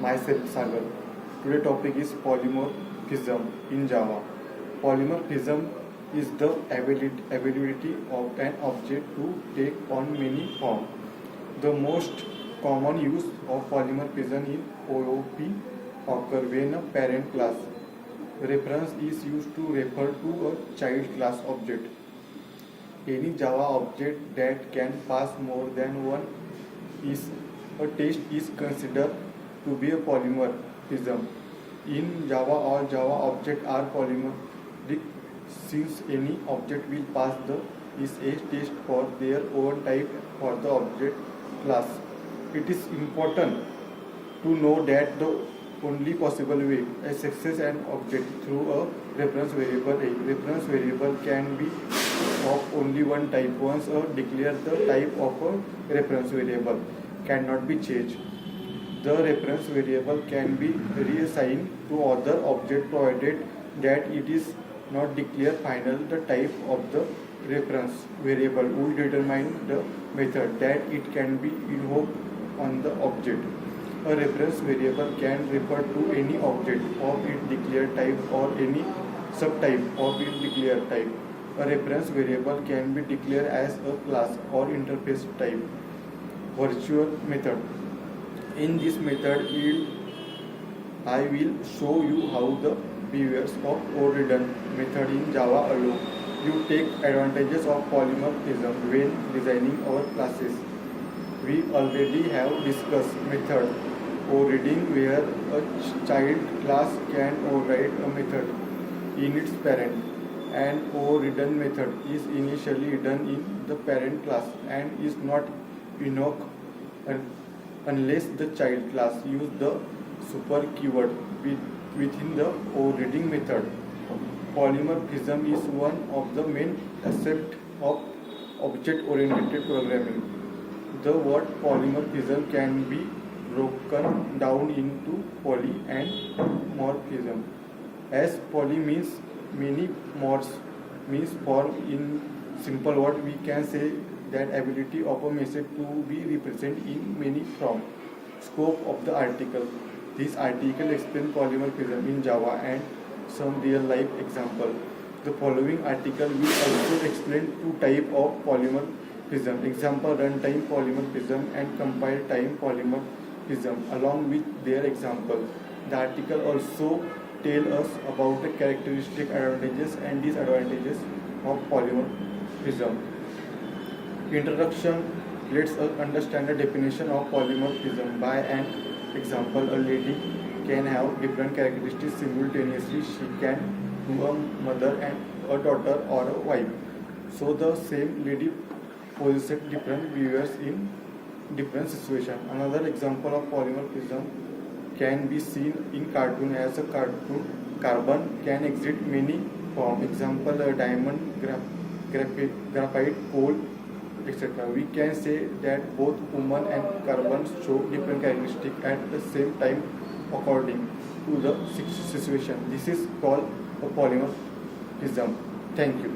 Myself Sagar. Today topic is polymorphism in Java. Polymorphism is the ability of an object to take on many forms. The most common use of polymorphism in OOP occur when a parent class reference is used to refer to a child class object. Any Java object that can pass more than one is a test is considered to be a polymorphism. In Java, all Java objects are polymorphic since any object will pass the is a test for their own type for the object class. It is important to know that the only possible way to access an object through a reference variable. A reference variable can be of only one type. Once declared, the type of a reference variable cannot be changed. The reference variable can be reassigned to other object provided that it is not declared final. The type of the reference variable will determine the method that it can be invoked on the object. A reference variable can refer to any object of its declared type or any subtype of its declared type. A reference variable can be declared as a class or interface type. Virtual method. In this method, I will show you how the behaviors of OReturn method in Java allow you take advantages of polymorphism when designing our classes. We already have discussed method overriding where a child class can override a method in its parent. An overridden method is initially done in the parent class and is not invoked unless the child class use the super keyword within the overriding method. Polymorphism is one of the main aspects of object-oriented programming. The word polymorphism can be broken down into poly and morphism. As poly means many, morphs means form. In simple word, we can say that ability of a message to be represented in many forms. Scope of the article. This article explains polymorphism in Java and some real life example. The following article will also explain two types of polymorphism. Example: runtime polymorphism and compile time polymorphism along with their example. The article also tells us about the characteristic advantages and disadvantages of polymorphism. Introduction. Let's understand the definition of polymorphism by an example. A lady can have different characteristics simultaneously. She can be a mother and a daughter or a wife. So the same lady possesses different behaviors in different situations. Another example of polymorphism can be seen in cartoon. As a cartoon, carbon can exist many forms. Example: a diamond, graphite, coal, etc. We can say that both human and carbon show different characteristics at the same time according to the situation. This is called a polymorphism. Thank you.